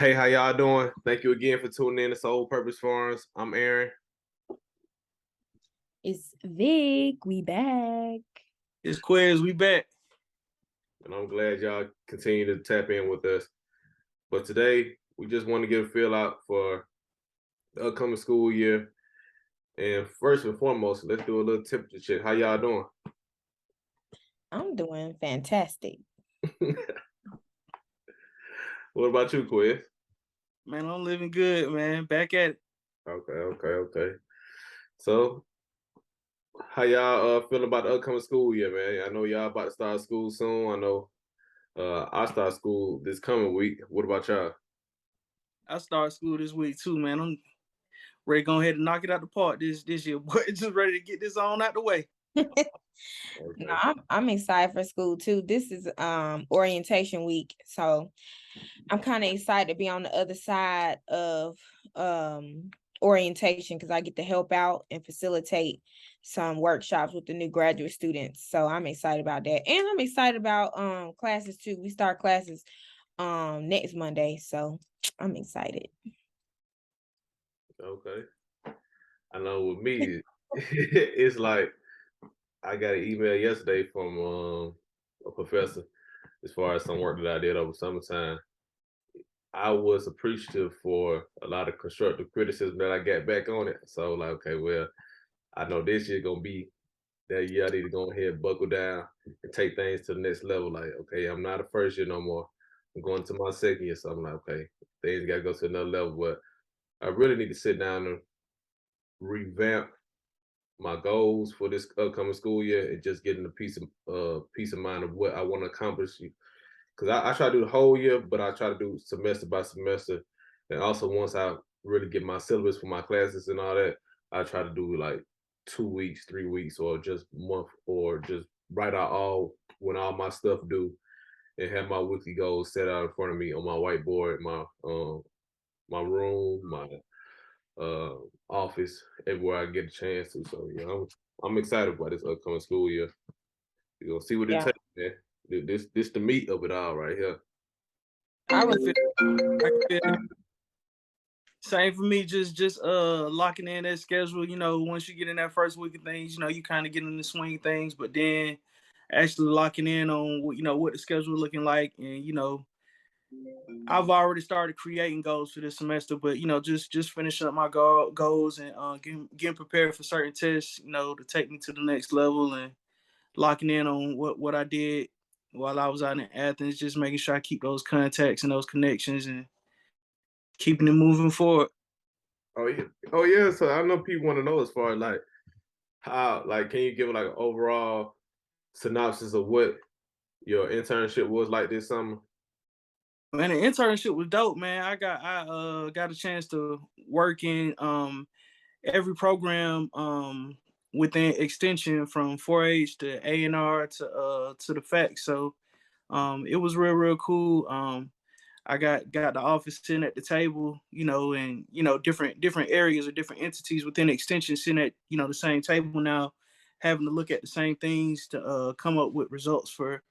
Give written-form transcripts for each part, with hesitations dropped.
Hey, how y'all doing? Thank you again for tuning in to Soul Purpose Farms. I'm Aaron. It's Vic. We back. It's Quiz. We back. And I'm glad y'all continue to tap in with us. But today, we just want to get a feel out for the upcoming school year. And first and foremost, let's do a little temperature check. How y'all doing? I'm doing fantastic. What about you, Quiz? Man, I'm living good, man. Back at it. Okay. So, how y'all feeling about the upcoming school year, man? I know y'all about to start school soon. I know I start school this coming week. What about y'all? I start school this week too, man. I'm ready to go ahead and knock it out the park this year, boy. Just ready to get this on out the way. Okay. No, I'm excited for school too. This is orientation week, so I'm kind of excited to be on the other side of orientation because I get to help out and facilitate some workshops with the new graduate students. So I'm excited about that, and I'm excited about classes too. We start classes next Monday, so I'm excited. Okay. I know with me, it's like I got an email yesterday from a professor as far as some work that I did over summertime. I was appreciative for a lot of constructive criticism that I got back on it. So like, okay, well, I know this year gonna be that year I need to go ahead and buckle down and take things to the next level. Like, okay, I'm not a first year no more. I'm going to my second year. So I'm like, okay, things gotta go to another level. But I really need to sit down and revamp my goals for this upcoming school year and just getting a peace of mind of what I want to accomplish. Because I try to do the whole year, but I try to do semester by semester. And also once I really get my syllabus for my classes and all that, I try to do like 2 weeks, 3 weeks, or just month, or just write out all when all my stuff due and have my weekly goals set out in front of me on my whiteboard, my room, my office, everywhere I get a chance to. So I'm excited about this upcoming school year. You're gonna see what it takes, man. This the meat of it all right here. I can feel it. Same for me, just locking in that schedule. Once you get in that first week of things, you kind of get in the swing of things, but then actually locking in on what the schedule looking like, and I've already started creating goals for this semester, but just finishing up my goals and getting prepared for certain tests, to take me to the next level, and locking in on what I did while I was out in Athens, just making sure I keep those contacts and those connections and keeping it moving forward. Oh yeah. So I know people want to know as far as like how, like, can you give like an overall synopsis of what your internship was like this summer? Man, the internship was dope, man. I got a chance to work in every program within extension from 4-H to A&R to the facts. So it was real cool. I got the office sitting at the table, and different areas or different entities within the extension sitting at the same table now, having to look at the same things to come up with results for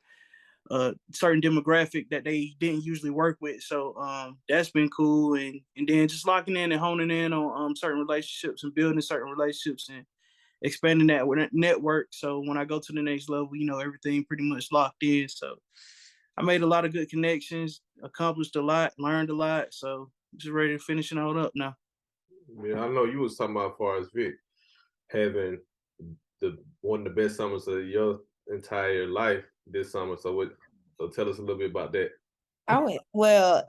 certain demographic that they didn't usually work with. So that's been cool, and then just locking in and honing in on certain relationships and building certain relationships and expanding that network. So when I go to the next level, everything pretty much locked in. So I made a lot of good connections, accomplished a lot, learned a lot. So just ready to finish it all up now. Yeah, I know you was talking about as far as Vic having the one of the best summers of your entire life this summer. So tell us a little bit about that. Oh, well,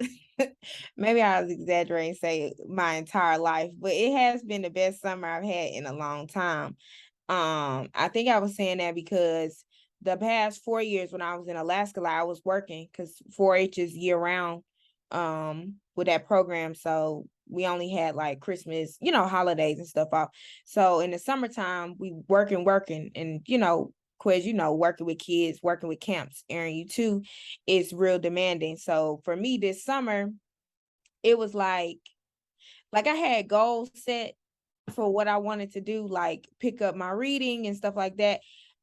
maybe I was exaggerating, say my entire life, but it has been the best summer I've had in a long time. I think I was saying that because the past 4 years when I was in Alaska, like I was working because 4-H is year round with that program. So we only had like Christmas, holidays and stuff off. So in the summertime, we working, and Quiz, working with kids, working with camps, Aaron, you too, is real demanding. So for me this summer, it was like I had goals set for what I wanted to do, like pick up my reading and stuff like that.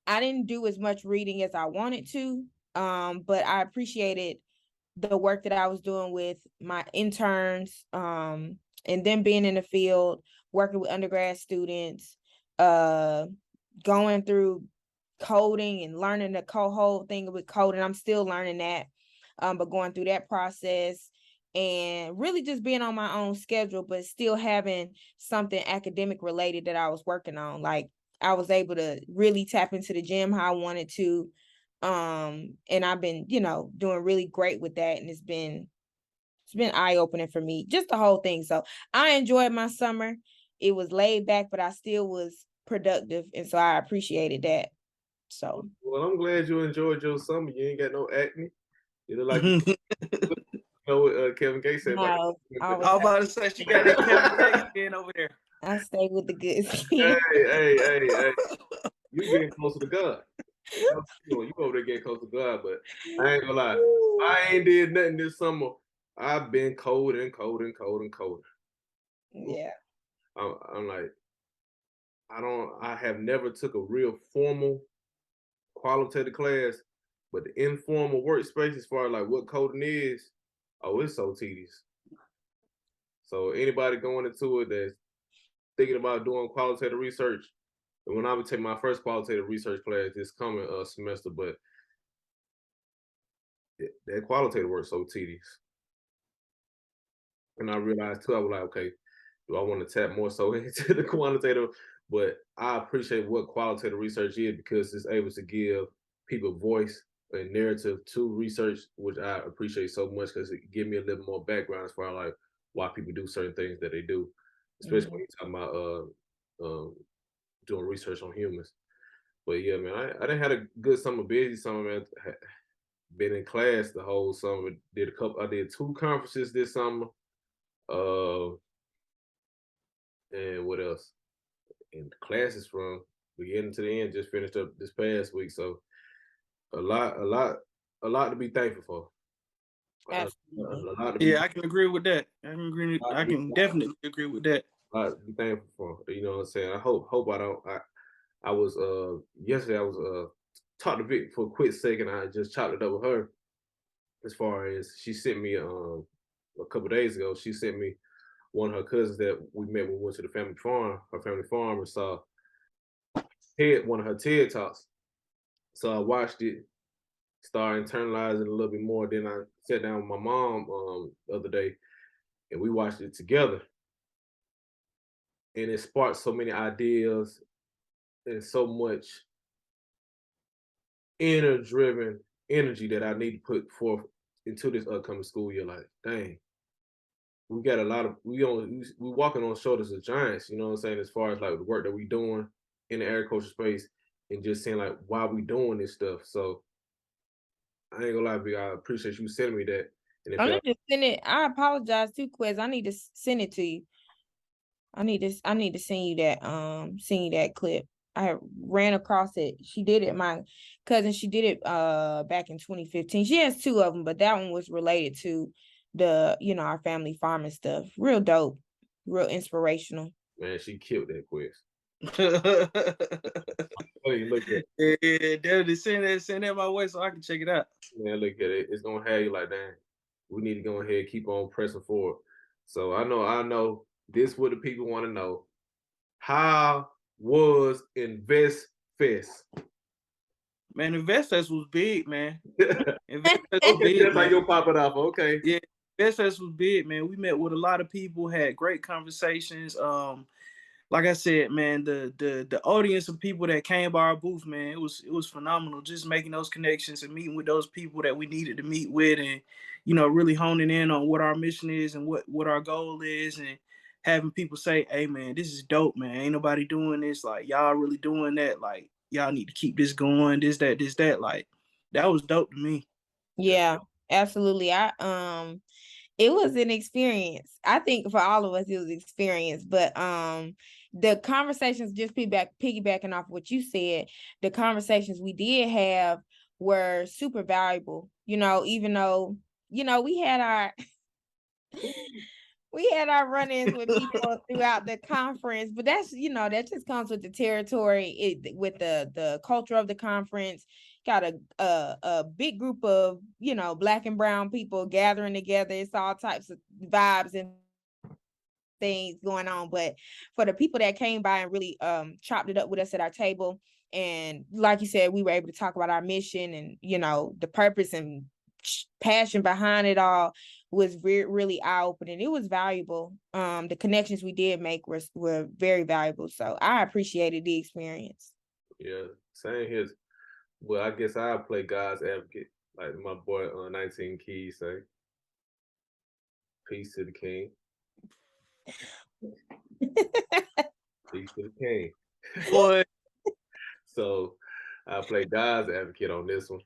I didn't do as much reading as I wanted to, but I appreciated the work that I was doing with my interns, and then being in the field, working with undergrad students, going through coding and learning the whole thing with coding. I'm still learning that, but going through that process and really just being on my own schedule, but still having something academic related that I was working on. Like I was able to really tap into the gym how I wanted to. And I've been, doing really great with that. And it's been eye-opening for me, just the whole thing. So I enjoyed my summer. It was laid back, but I still was productive. And so I appreciated that. So Well, I'm glad you enjoyed your summer. You ain't got no acne. You look like you know what Kevin Gates said about no, I was about to say she got that Kevin Gates skin over there. I stay with the good skin. Hey. You getting closer to God. You over there getting close to God, but I ain't gonna lie. I ain't did nothing this summer. I've been cold. Yeah. I'm like, I have never took a real formal qualitative class, but the informal workspace as far as like what coding is, oh, it's so tedious. So anybody going into it that's thinking about doing qualitative research, and when I would take my first qualitative research class this coming semester, but that qualitative work so tedious. And I realized too, I was like, okay, do I want to tap more so into the quantitative? But I appreciate what qualitative research is because it's able to give people voice and narrative to research, which I appreciate so much because it gives me a little more background as far as like why people do certain things that they do, especially when you're talking about doing research on humans. But yeah, man, I didn't had a good summer, busy summer, man. Been in class the whole summer. I did 2 conferences this summer. And what else? And classes from beginning to the end just finished up this past week. So a lot to be thankful for. Absolutely. Yeah, I can agree with that. I can definitely agree with that. A lot to be thankful for. You know what I'm saying? I hope I don't. I was yesterday I was talked to Vic for a quick second. I just chopped it up with her. As far as she sent me a couple days ago, she sent me one of her cousins that we met when we went to the family farm, and saw one of her TED Talks. So I watched it, started internalizing a little bit more. Then I sat down with my mom the other day, and we watched it together. And it sparked so many ideas and so much inner-driven energy that I need to put forth into this upcoming school year. Like, dang, we got a lot of we walking on shoulders of giants. You know what I'm saying? As far as like the work that we doing in the agriculture space, and just saying like why we doing this stuff. So I ain't gonna lie, Big. I appreciate you sending me that. And if I need to send it. I apologize too, Quiz. I need to send it to you. I need to send you that clip. I ran across it. She did it. My cousin, she did it back in 2015. She has 2 of them, but that one was related to the, our family farming stuff. Real dope, real inspirational. Man, she killed that quiz. Hey, look at it. Yeah, send that my way so I can check it out. Man, look at it. It's gonna have you like, dang, we need to go ahead and keep on pressing forward. So I know this what the people want to know. How was Invest Fest? Man, Invest Fest was big, man. Invest Fest was big, that's like you'll pop it off. Okay. Yeah, Invest Fest was big, man. We met with a lot of people, had great conversations. Like I said, man, the audience of people that came by our booth, man, it was phenomenal. Just making those connections and meeting with those people that we needed to meet with, and really honing in on what our mission is and what our goal is, and having people say, "Hey, man, this is dope, man. Ain't nobody doing this. Like, y'all really doing that. Like, y'all need to keep this going. This, that. Like, that was dope to me." Yeah, absolutely. It was an experience. I think for all of us, it was an experience. But the conversations, just piggybacking off what you said, the conversations we did have were super valuable. Even though we had our run-ins with people throughout the conference, but that's that just comes with the territory, with the culture of the conference, got a big group of, you know, Black and brown people gathering together. It's all types of vibes and things going on. But for the people that came by and really chopped it up with us at our table, and like you said, we were able to talk about our mission and, you know, the purpose and passion behind it all, was really eye-opening. It was valuable. The connections we did make were very valuable. So I appreciated the experience. Yeah, same here. Well, I guess I'll play God's advocate, like my boy 19 Keys say. Peace to the king. Peace to the king. Boy, So I'll play God's advocate on this one.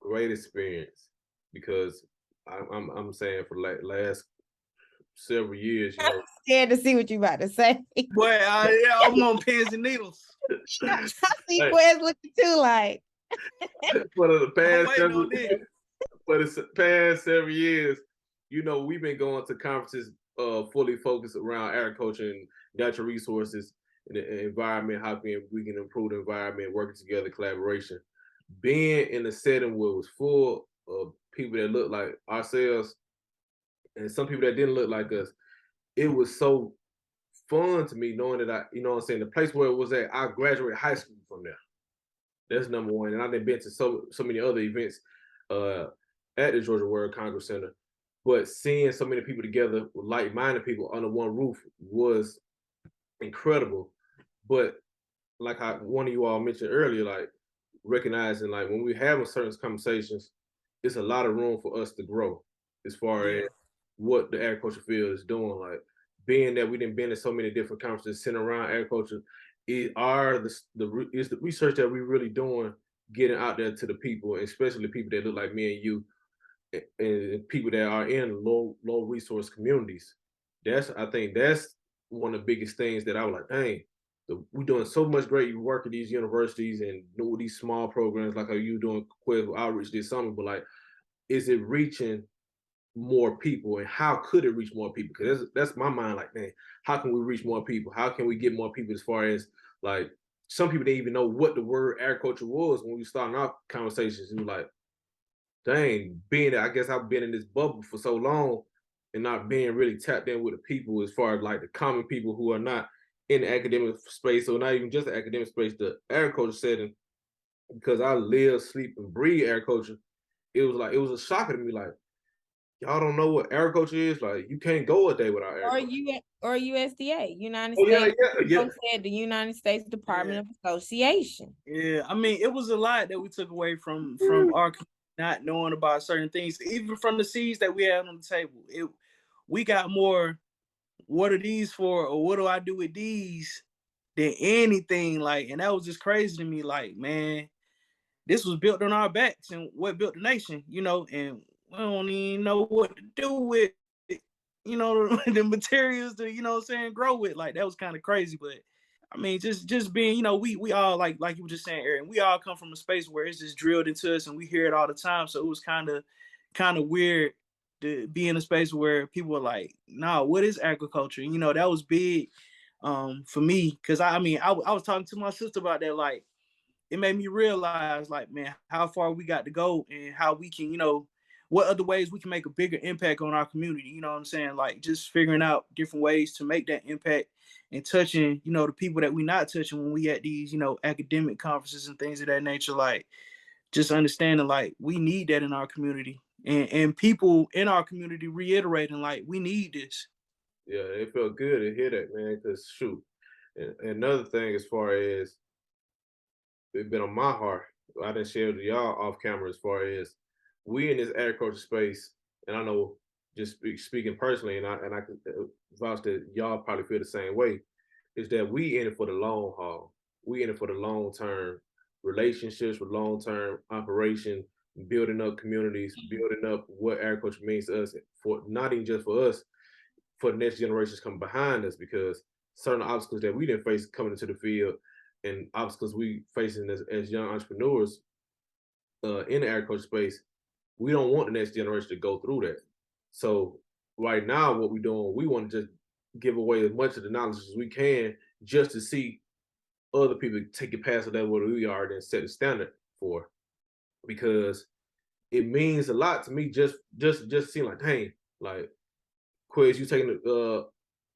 Great experience, because I'm saying for like last several years, you know, I'm scared to see what you about to say. boy, yeah, I'm on pins and needles. I see Hey. Quez looking too like. for the I'm past waiting several on this. for the past several years, you know, we've been going to conferences fully focused around agriculture and natural resources and the environment, how we can improve the environment, working together, collaboration. Being in a setting where it was full of people that looked like ourselves and some people that didn't look like us, it was so fun to me knowing that you know what I'm saying, the place where it was at, I graduated high school from there. That's number one. And I've been to so many other events at the Georgia World Congress Center. But seeing so many people together with like-minded people under one roof was incredible. But like one of you all mentioned earlier, like recognizing like when we're having certain conversations, it's a lot of room for us to grow as far as what the agriculture field is doing. Like being that we didn't been in so many different conferences centered around agriculture, is the research that we're really doing getting out there to the people, especially people that look like me and you, and people that are in low resource communities. I think that's one of the biggest things that I was like, dang, we're doing so much great work at these universities and do these small programs like how you doing Quez Outreach this summer, but like, is it reaching more people, and how could it reach more people? Because that's my mind. Like, man, how can we reach more people? How can we get more people? As far as like, some people didn't even know what the word agriculture was when we started our conversations. And like, dang, being that I guess I've been in this bubble for so long and not being really tapped in with the people as far as like the common people who are not in the academic space, or not even just the academic space, the agriculture setting, because I live, sleep, and breathe agriculture. It was a shocker to me, like, y'all don't know what agriculture is. Like, you can't go a day without agriculture. Or USDA, United Oh yeah, States. yeah. Said the United States Department Yeah. of Association. Yeah, I mean, it was a lot that we took away from our not knowing about certain things, even from the seeds that we had on the table. We got more. What are these for, or what do I do with these, than anything. Like, and that was just crazy to me. Like, man, this was built on our backs, and what built the nation, you know, and we don't even know what to do with it, you know, the materials to, you know what I'm saying, grow with. Like, that was kind of crazy. But I mean, just being, you know, we all like you were just saying, Aaron, we all come from a space where it's just drilled into us and we hear it all the time. So it was kind of weird to be in a space where people were like, nah, what is agriculture? You know, that was big for me. Cause I mean, I was talking to my sister about that. Like, it made me realize, like, man, how far we got to go and how we can, you know, what other ways we can make a bigger impact on our community. You know what I'm saying? Like, just figuring out different ways to make that impact and touching, you know, the people that we not touching when we at these, you know, academic conferences and things of that nature. Like, just understanding, like, we need that in our community, and people in our community reiterating, like, we need this. Yeah, it felt good to hear that, man. Cause shoot, and another thing as far as it's been on my heart, I didn't share with y'all off camera, as far as we in this agriculture space, and I know just speaking personally, and I can vouch that y'all probably feel the same way, is that we in it for the long haul. We in it for the long term relationships, with long term operation, building up communities, building up what agriculture means to us, for not even just for us, for the next generations coming behind us, because certain obstacles that we didn't face coming into the field and obstacles we facing as young entrepreneurs in the agriculture space, we don't want the next generation to go through that. So right now, what we're doing, we want to just give away as much of the knowledge as we can, just to see other people take it past the level where we are, then set the standard for, because it means a lot to me. Just seem like, hey, like Quiz, you taking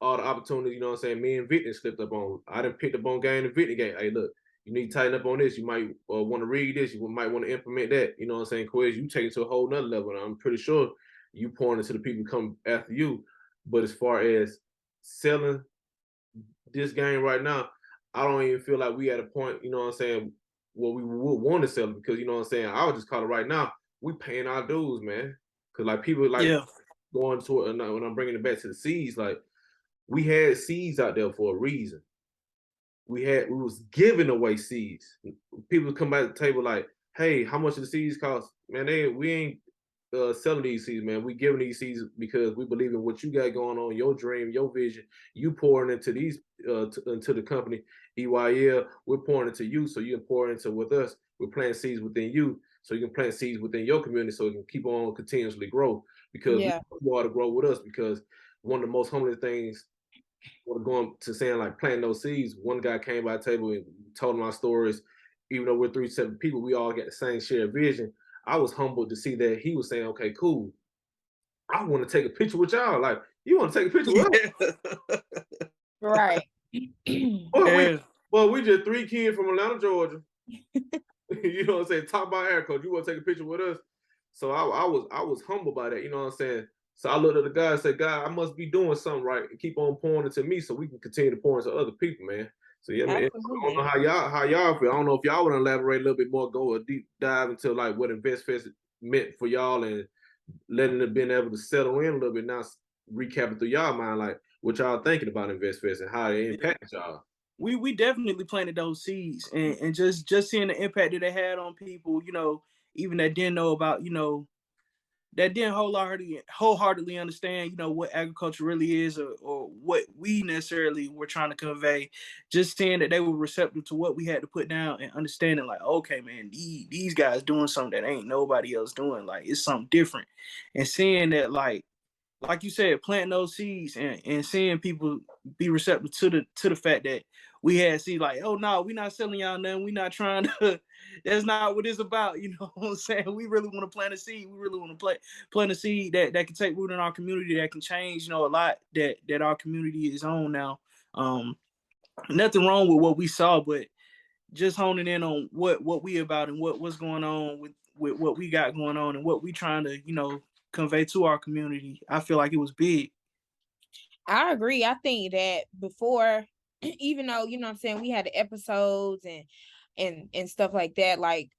all the opportunities, you know what I'm saying? Me and Whitney slipped up on. I done picked up on game the Whitney game. Hey, look, you need to tighten up on this. You might want to read this. You might want to implement that. You know what I'm saying? Quiz, you take it to a whole nother level. And I'm pretty sure you pouring into the people who come after you. But as far as selling this game right now, I don't even feel like we at a point, you know what I'm saying, where we would want to sell it, because you know what I'm saying, I would just call it right now, we paying our dues, man. Because like people like going to it, and when I'm bringing it back to the seeds, like we had seeds out there for a reason. We was giving away seeds. People come back to the table like, hey, how much do the seeds cost? Man, we ain't selling these seeds, man. We giving these seeds because we believe in what you got going on, your dream, your vision. You pouring into these into the company EYL. We're pouring into you, so you can pour into with us. We're planting seeds within you, so you can plant seeds within your community, so it can keep on continuously grow. Because we want you all to grow with us. Because one of the most humbling things, going to saying like planting those seeds. One guy came by the table and told my stories. Even though we're 3 separate people, we all got the same shared vision. I was humbled to see that he was saying, okay, cool. I want to take a picture with y'all. Like, you want to take a picture with us? Right. Well, we just 3 kids from Atlanta, Georgia. You know what I'm saying? Top by air coach. You want to take a picture with us? So I was humbled by that. You know what I'm saying? So I looked at the guy and said, God, I must be doing something right, and keep on pouring into me so we can continue to pour into other people, man. So yeah, man. I don't know how y'all feel. I don't know if y'all want to elaborate a little bit more, go a deep dive into like what InvestFest meant for y'all, and letting it been able to settle in a little bit now, recapping through y'all mind, like what y'all thinking about InvestFest and how it impacted y'all. We definitely planted those seeds, and just seeing the impact that they had on people, you know, even that didn't know about, you know, that didn't wholeheartedly understand, you know, what agriculture really is, or what we necessarily were trying to convey. Just seeing that they were receptive to what we had to put down, and understanding like, okay, man, these guys doing something that ain't nobody else doing. Like, it's something different. And seeing that, like you said, planting those seeds, and seeing people be receptive to the fact that we had see like, oh no, we're not selling y'all nothing. We're not trying to. That's not what it's about. You know what I'm saying? We really want to plant a seed. We really want to plant a seed that can take root in our community, that can change, you know, a lot that our community is on now. Nothing wrong with what we saw, but just honing in on what we about, and what's going on with what we got going on, and what we trying to, you know, convey to our community. I feel like it was big. I agree. I think that before, even though, you know what I'm saying, we had the episodes and stuff like that, like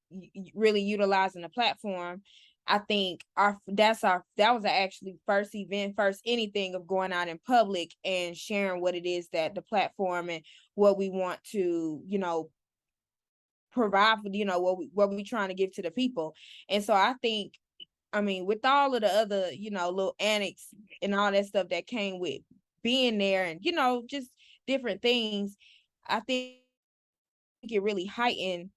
really utilizing the platform, I think that was actually first event, first anything of going out in public and sharing what it is that the platform and what we want to, you know, provide for, you know, what we trying to give to the people. And so I think, I mean, with all of the other, you know, little annex and all that stuff that came with being there, and, you know, just different things, I think it really heightened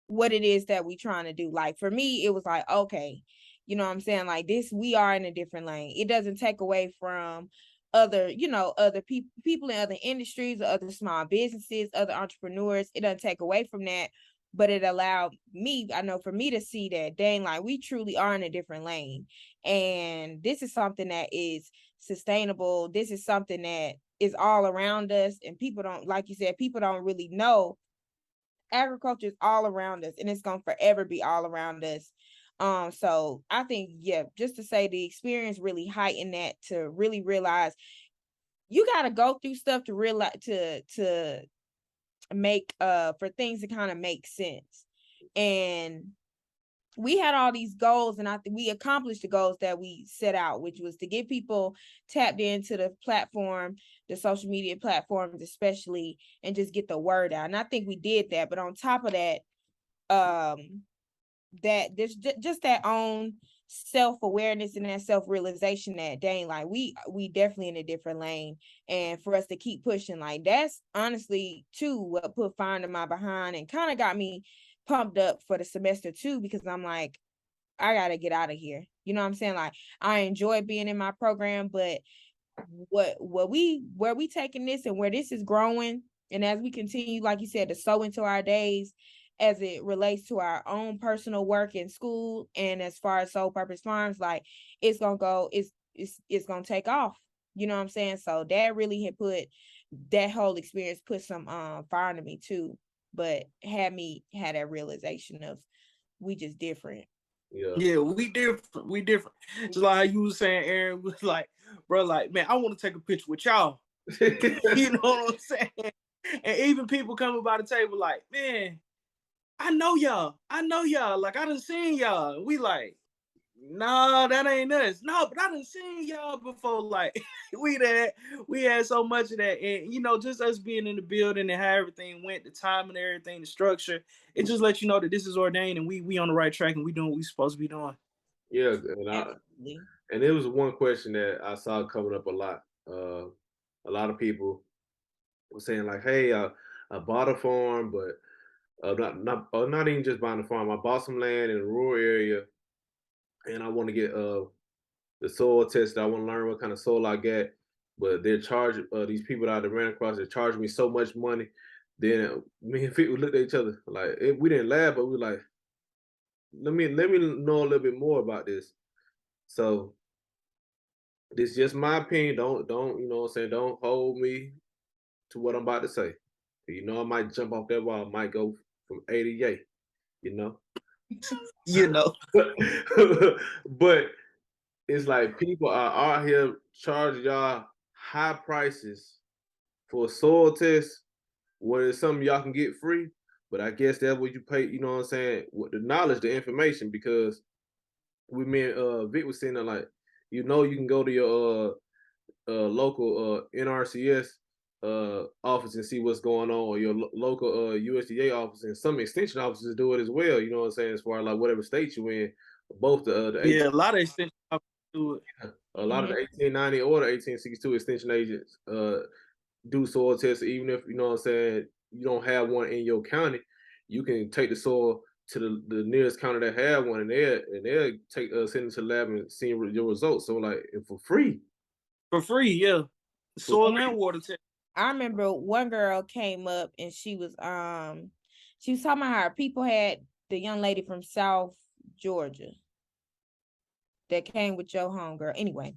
what it is that we trying to do. Like for me, it was like, okay, you know what I'm saying? Like this, we are in a different lane. It doesn't take away from other, you know, other people in other industries, other small businesses, other entrepreneurs. It doesn't take away from that, but it allowed me, I know for me to see that, dang, like we truly are in a different lane. And this is something that is sustainable. This is something that is all around us. And people don't, like you said, people don't really know agriculture is all around us, and it's gonna forever be all around us. So I think, yeah, just to say the experience really heightened that, to really realize you got to go through stuff to realize, to make for things to kind of make sense. And we had all these goals, and I think we accomplished the goals that we set out, which was to get people tapped into the platform, the social media platforms especially, and just get the word out. And I think we did that. But on top of that, that there's just that own self-awareness and that self-realization that, dang, like we definitely in a different lane. And for us to keep pushing, like that's honestly too what put fire in my behind and kind of got me pumped up for the semester too, because I'm like, I gotta get out of here. You know what I'm saying? Like I enjoy being in my program, but where we taking this and where this is growing, And as we continue, like you said, to sow into our days as it relates to our own personal work in school, and as far as Soul Purpose Farms, like it's gonna go, it's gonna take off. You know what I'm saying? So that really had put that whole experience put some fire into me too, but had that realization of we just different. Yeah, we different. We different. Just like how you was saying, Aaron was like, bro, like, man, I want to take a picture with y'all. You know what I'm saying? And even people coming by the table like, man, I know y'all. Like, I done seen y'all. We like, no, that ain't us. No, but I done seen y'all before. Like, we had so much of that. And, you know, just us being in the building and how everything went, the time and everything, the structure, it just lets you know that this is ordained and we on the right track and we doing what we supposed to be doing. Yeah, and it was one question that I saw coming up a lot. A lot of people were saying like, "Hey, I bought a farm, but not even just buying a farm. I bought some land in a rural area, and I want to get the soil tested. I want to learn what kind of soil I get, but they're charging these people that I ran across. They're charging me so much money." Then me and people looked at each other like we didn't laugh, but we were like, let me know a little bit more about this. So this is just my opinion. Don't you know what I'm saying? Don't hold me to what I'm about to say. You know, I might jump off that wall. I might go from A to yay. You know. You know. But it's like people are out here charging y'all high prices for a soil test when it's something y'all can get free. But I guess that's what you pay. You know what I'm saying? With the knowledge, the information, because me and Vic was saying that like, you know, you can go to your local NRCS office and see what's going on, or your local USDA office, and some extension offices do it as well. You know what I'm saying? As far as like whatever state you in, both the 18, Yeah, a lot of extension do it. a lot of the 1890 or the 1862 extension agents do soil tests, even if you know what I'm saying you don't have one in your county. You can take the soil to the nearest county that have one, and they'll take send it to the lab and see your results. So like for free. For free, yeah. Soil and water test. I remember one girl came up and she was talking about how people had the young lady from South Georgia that came with your homegirl. Anyway,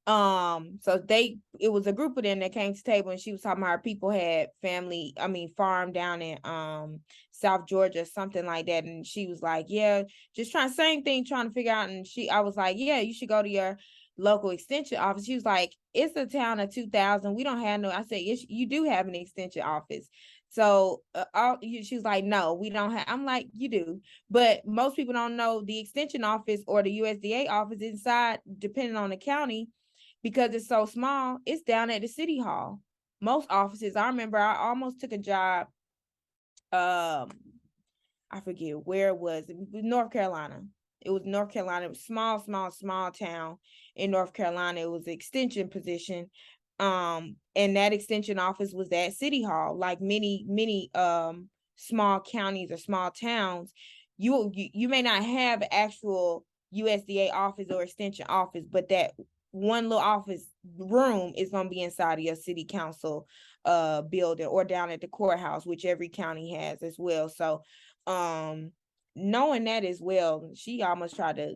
so it was a group of them that came to the table, and she was talking about how people had farm down in South Georgia, something like that. And she was like, yeah, just trying to figure out. And I was like, yeah, you should go to your local extension office. She was like, it's a town of 2,000. We don't have no. I said, yes, you do have an extension office. So she was like, no, we don't have. I'm like, you do, but most people don't know the extension office or the USDA office inside, depending on the county, because it's so small. It's down at the city hall. Most offices. I remember I almost took a job. I forget where it was. It was North Carolina. It was North Carolina. It was small town in North Carolina. It was an extension position. And that extension office was at City Hall. Like many small counties or small towns, you may not have actual USDA office or extension office, but that one little office room is going to be inside of your city council building, or down at the courthouse, which every county has as well. So knowing that as well, she almost tried to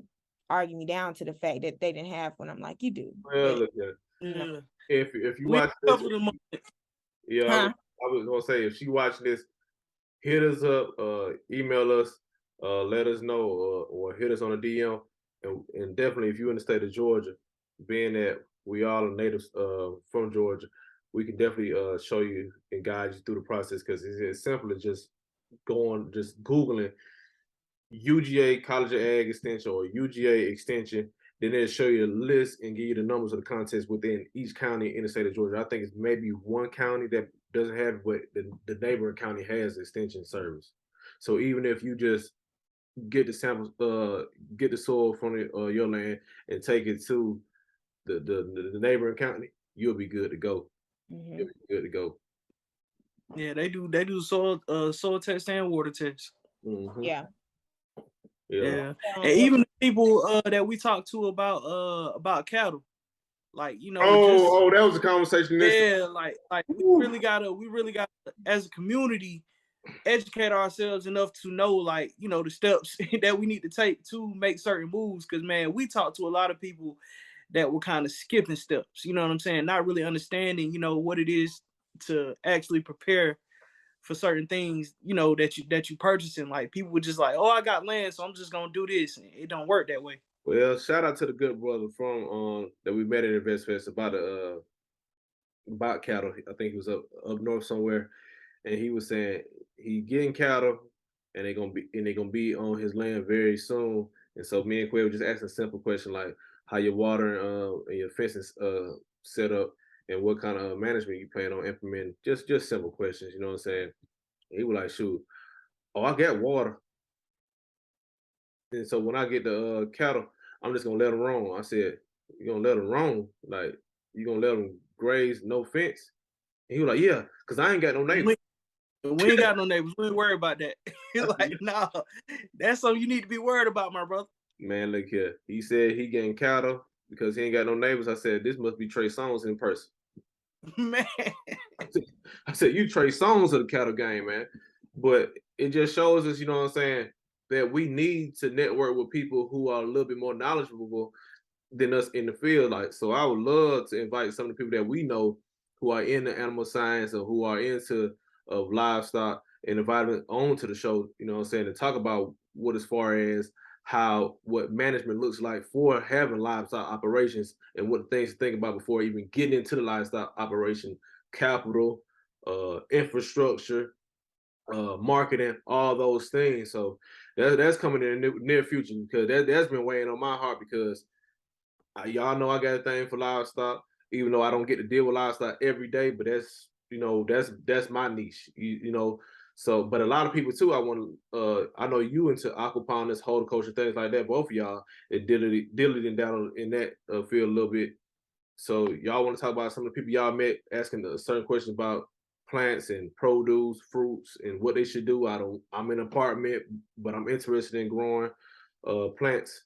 argue me down to the fact that they didn't have one. I'm like, you do. Well, but, you know. if you watch this, yeah, I was gonna say, if she watching this, hit us up, email us, let us know, or hit us on a DM, and definitely if you're in the state of Georgia, being that we all are natives from Georgia, we can definitely show you and guide you through the process, because it's as simple as just Googling UGA College of Ag Extension or UGA Extension. Then they'll show you the list and give you the numbers of the contests within each county in the state of Georgia. I think it's maybe one county that doesn't have it, but the neighboring county has extension service. So even if you just get the samples, get the soil from your land and take it to the neighboring county, you'll be good to go. Mm-hmm. You'll be good to go. Yeah, they do soil test and water test. Mm-hmm. Yeah. And even the people that we talk to about cattle, Like, you know, just that was a conversation. like we really gotta as a community educate ourselves enough to know, like, you know, the steps that we need to take to make certain moves. Because man, we talk to a lot of people that were kind of skipping steps, you know what I'm saying, not really understanding, you know, what it is to actually prepare for certain things, you know, that you purchasing. Like, people were just like, oh, I got land, so I'm just gonna do this, and it don't work that way. Well, shout out to the good brother from that we met at Invest Fest about cattle. I think he was up north somewhere, and he was saying he getting cattle, and they gonna be on his land very soon. And so me and Quay were just asking a simple question like how your watering and your fencing set up, and what kind of management you plan on implementing. Just simple questions, you know what I'm saying? And he was like, shoot, oh, I got water. And so when I get the cattle, I'm just gonna let them roam. I said, you gonna let them roam? Like, you gonna let them graze, no fence? And he was like, yeah, because I ain't got no neighbor. We ain't got no neighbors. We ain't worried about that. Like, nah, that's something you need to be worried about, my brother. Man, look here. He said he getting cattle because he ain't got no neighbors. I said, this must be Trey Songz in person. Man. I said, you Trey Songz of the cattle game, man. But it just shows us, you know what I'm saying, that we need to network with people who are a little bit more knowledgeable than us in the field. Like, so I would love to invite some of the people that we know who are in the animal science or who are into livestock and invite them on to the show, you know what I'm saying, to talk about what as far as what management looks like for having livestock operations and what things to think about before even getting into the livestock operation, capital, infrastructure, marketing, all those things. So that's coming in the near future because that's been weighing on my heart because y'all know I got a thing for livestock, even though I don't get to deal with livestock every day, but that's my niche, you know. So, but a lot of people too, I know you into aquaponics, horticulture, things like that. Both of y'all dilly down in that field a little bit. So y'all want to talk about some of the people y'all met asking a certain questions about plants and produce, fruits, and what they should do. I'm in an apartment, but I'm interested in growing plants.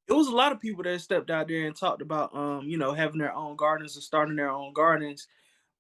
It was a lot of people that stepped out there and talked about you know, having their own gardens or starting their own gardens,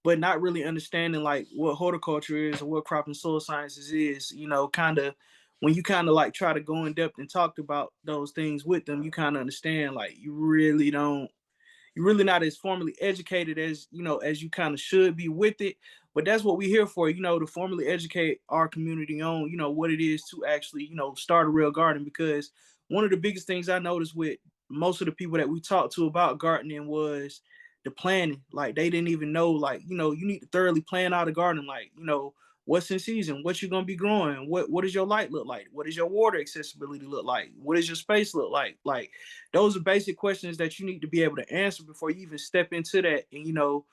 but not really understanding like what horticulture is or what crop and soil sciences is. You know, kind of when you kind of like try to go in depth and talk about those things with them, you kind of understand like you're really not as formally educated as, you know, as you kind of should be with it. But that's what we're here for, you know, to formally educate our community on, you know, what it is to actually, you know, start a real garden. Because one of the biggest things I noticed with most of the people that we talked to about gardening was the planning. Like, they didn't even know, like, you know, you need to thoroughly plan out a garden. Like, you know, what's in season, what you're gonna be growing, what does your light look like, what does your water accessibility look like, what does your space look like those are basic questions that you need to be able to answer before you even step into that. And, you know,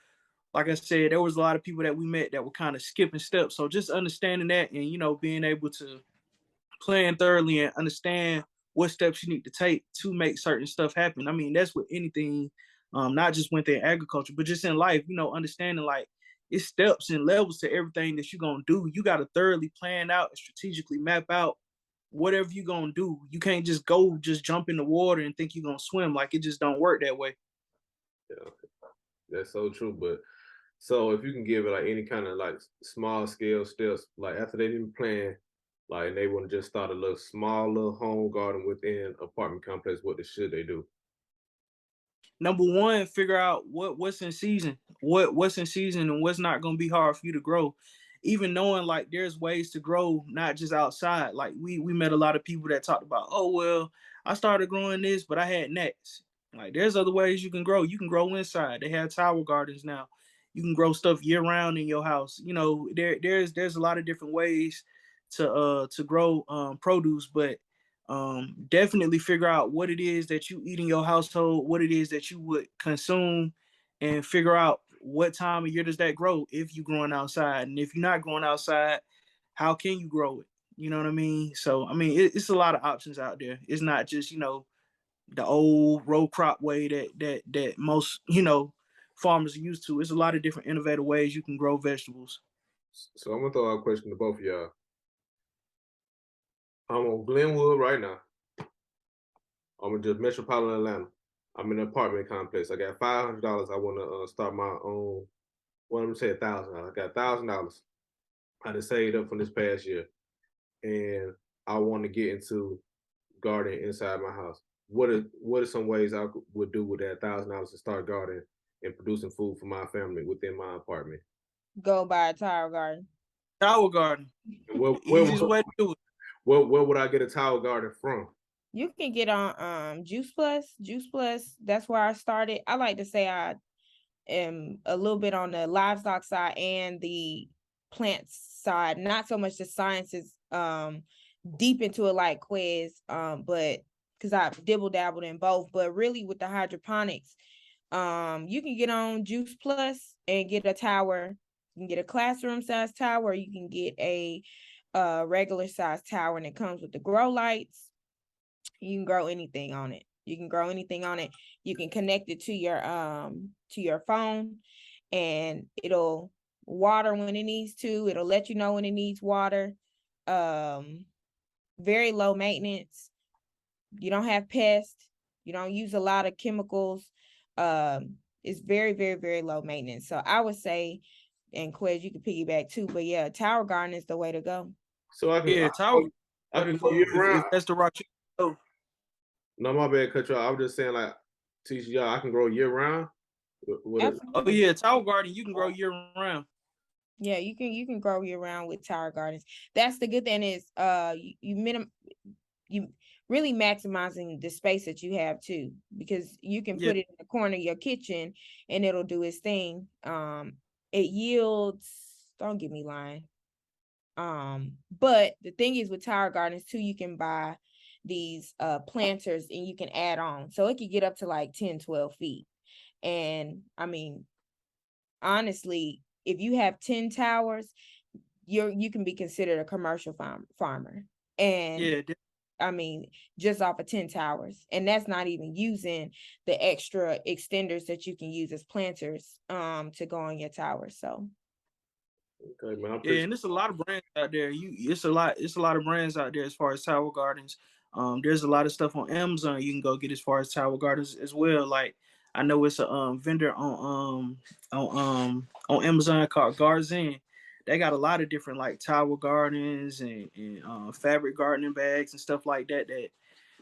like I said, there was a lot of people that we met that were kind of skipping steps. So just understanding that and, you know, being able to plan thoroughly and understand what steps you need to take to make certain stuff happen. I mean, that's with anything, not just within agriculture, but just in life, you know, understanding like it's steps and levels to everything that you're going to do. You got to thoroughly plan out and strategically map out whatever you're going to do. You can't just jump in the water and think you're going to swim. Like, it just don't work that way. Yeah, that's so true. But so if you can give it like any kind of like small scale steps, like after they didn't plan, like they want to just start a little small little home garden within apartment complex, what should they do? Number one, figure out what's in season, what's in season and what's not going to be hard for you to grow. Even knowing like there's ways to grow, not just outside. Like, we met a lot of people that talked about, oh well, I started growing this, but I had nets. Like, there's other ways you can grow. You can grow inside. They have tower gardens now. You can grow stuff year round in your house. You know, there's a lot of different ways to grow produce, but definitely figure out what it is that you eat in your household, what it is that you would consume, and figure out what time of year does that grow if you're growing outside. And if you're not growing outside, how can you grow it? You know what I mean? So, I mean, it's a lot of options out there. It's not just, you know, the old row crop way that most, you know, farmers are used to. It's a lot of different innovative ways you can grow vegetables. So I'm gonna throw out a question to both of y'all. I'm on Glenwood right now. I'm in just metropolitan Atlanta. I'm in an apartment complex. I got $500. I want to start my own. Well, I'm gonna say $1,000. I got $1,000. I just saved up from this past year, and I want to get into gardening inside my house. What are some ways would do with that $1,000 to start gardening and producing food for my family within my apartment? Go buy a tower garden. Tower garden. And where, The easiest way to do it. where would I get a tower garden from? You can get on Juice Plus. Juice Plus, that's where I started. I like to say I am a little bit on the livestock side and the plant side, not so much the sciences deep into it like Quez, but because I've dibble dabbled in both, but really with the hydroponics, you can get on Juice Plus and get a tower. You can get a classroom size tower, you can get a regular size tower, and it comes with the grow lights. You can grow anything on it. You can grow anything on it. You can connect it to your phone, and it'll water when it needs to. It'll let you know when it needs water. Very low maintenance. You don't have pests. You don't use a lot of chemicals. It's very, very, very low maintenance. So I would say, and Quez, you can piggyback too, but yeah, tower garden is the way to go. So I can Yeah, tower. I can go year round. If that's the route you go. No, my bad, cut you off. I'm just saying, like, teach y'all I can grow year round. Oh yeah, tower garden you can grow year round. Yeah, you can grow year round with tower gardens. That's the good thing is you really maximizing the space that you have too, because you can put it in the corner of your kitchen and it'll do its thing. It yields, don't get me lying. But the thing is with tower gardens too, you can buy these planters and you can add on. So it could get up to like 10, 12 feet. And I mean, honestly, if you have 10 towers, you can be considered a commercial farmer. And yeah, I mean, just off of 10 towers. And that's not even using the extra extenders that you can use as planters to go on your tower. So okay, man, yeah, and there's a lot of brands out there. It's a lot of brands out there as far as tower gardens. There's a lot of stuff on Amazon you can go get as far as tower gardens as well. Like I know it's a vendor on Amazon called Garzen. They got a lot of different like tower gardens and fabric gardening bags and stuff like that. That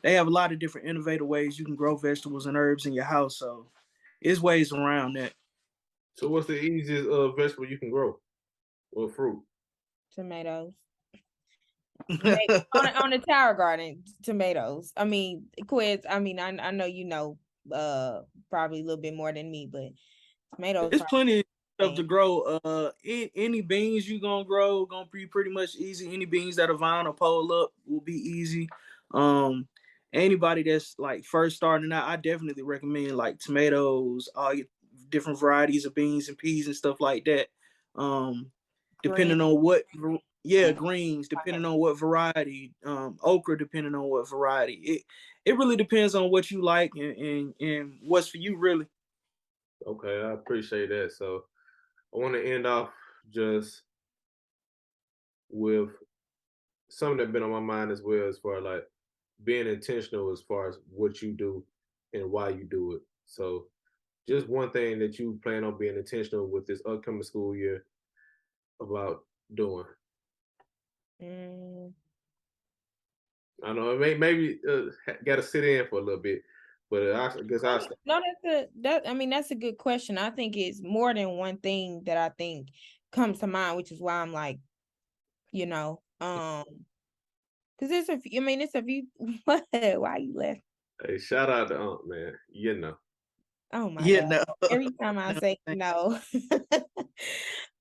they have a lot of different innovative ways you can grow vegetables and herbs in your house. So there's ways around that. So what's the easiest vegetable you can grow or fruit? tomatoes. on the tower garden, tomatoes. I mean, Quiz, I mean, I know you know probably a little bit more than me, but tomatoes. There's plenty of stuff to grow. Any beans you gonna grow gonna be pretty much easy. Any beans that are vine or pole up will be easy. Anybody that's like first starting out, I definitely recommend like tomatoes, all your different varieties of beans and peas and stuff like that. Depending on what, greens, depending on what variety, okra, depending on what variety. It really depends on what you like and what's for you really. Okay, I appreciate that. So I want to end off just with something that's been on my mind as well, as far as like being intentional as far as what you do and why you do it. So just one thing that you plan on being intentional with this upcoming school year about doing. I know maybe got to sit in for a little bit, but I guess no, that's a good question. I think it's more than one thing that I think comes to mind, which is why I'm like, because it's a few. I mean, it's a few. Why you left? Hey, shout out to Aunt, man. You know. Oh my God. No. Every time I say no.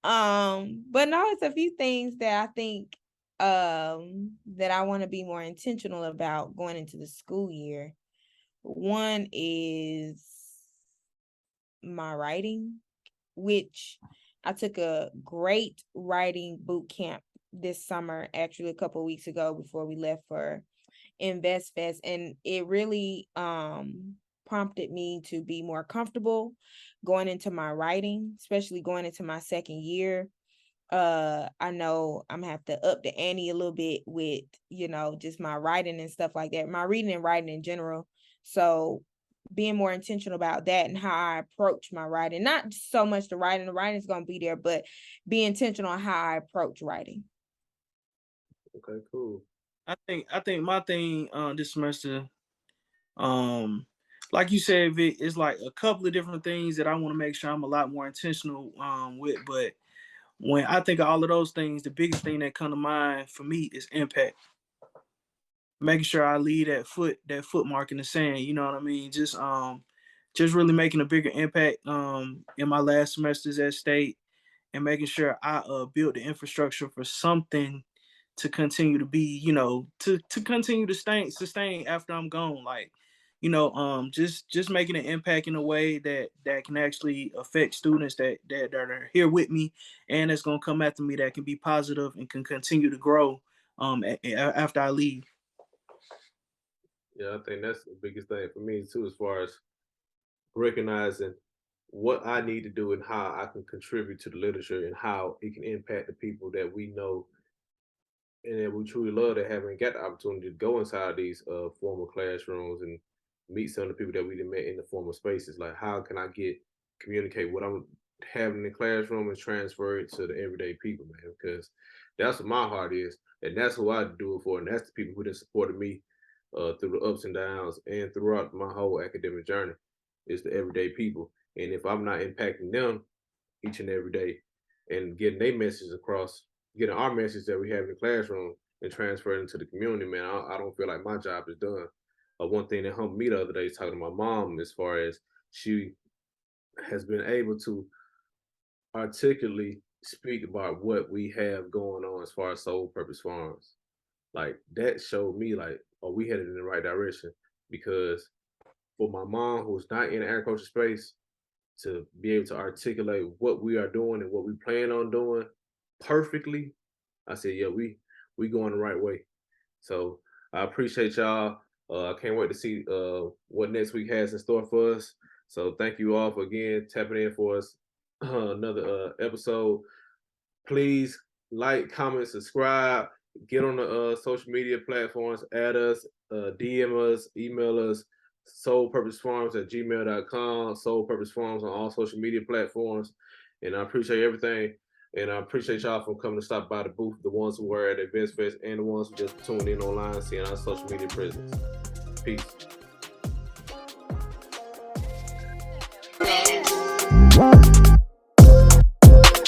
But no, it's a few things that I think that I want to be more intentional about going into the school year. One is my writing, which I took a great writing boot camp this summer, actually a couple of weeks ago before we left for Invest Fest, and it really prompted me to be more comfortable going into my writing, especially going into my second year. I know I'm gonna have to up the ante a little bit with just my writing and stuff like that, my reading and writing in general. So being more intentional about that and how I approach my writing. Not so much the writing is going to be there, but be intentional on how I approach writing. Okay, cool. I think my thing this semester, like you said, Vic, it's like a couple of different things that I want to make sure I'm a lot more intentional with. But when I think of all of those things, the biggest thing that come to mind for me is impact. Making sure I leave that foot mark in the sand. You know what I mean? Just really making a bigger impact in my last semesters at State, and making sure I build the infrastructure for something to continue to be, you know, to continue to sustain after I'm gone. Like, you know, just making an impact in a way that can actually affect students that are here with me, and that's gonna come after me, that can be positive and can continue to grow after I leave. Yeah, I think that's the biggest thing for me too, as far as recognizing what I need to do and how I can contribute to the literature and how it can impact the people that we know and that we truly love, that haven't got the opportunity to go inside these formal classrooms and meet some of the people that we done met in the formal spaces. Like, how can I communicate what I'm having in the classroom and transfer it to the everyday people, man? Because that's what my heart is, and that's who I do it for, and that's the people who have supported me through the ups and downs and throughout my whole academic journey. Is the everyday people, and if I'm not impacting them each and every day and getting their message across, getting our message that we have in the classroom and transferring it to the community, man, I don't feel like my job is done. One thing that helped me the other day is talking to my mom, as far as she has been able to articulately speak about what we have going on as far as Soul Purpose Farms. Like, that showed me like, oh, we headed in the right direction. Because for my mom, who's not in the agriculture space, to be able to articulate what we are doing and what we plan on doing perfectly, I said, yeah, we going the right way. So I appreciate y'all. I can't wait to see what next week has in store for us. So thank you all for again tapping in for us another episode. Please like, comment, subscribe, get on the social media platforms, add us, DM us, email us, soulpurposefarms@gmail.com, Soul Purpose Farms on all social media platforms. And I appreciate everything. And I appreciate y'all for coming to stop by the booth, the ones who were at Events Fest and the ones who just tuned in online, seeing our social media presence. Peace.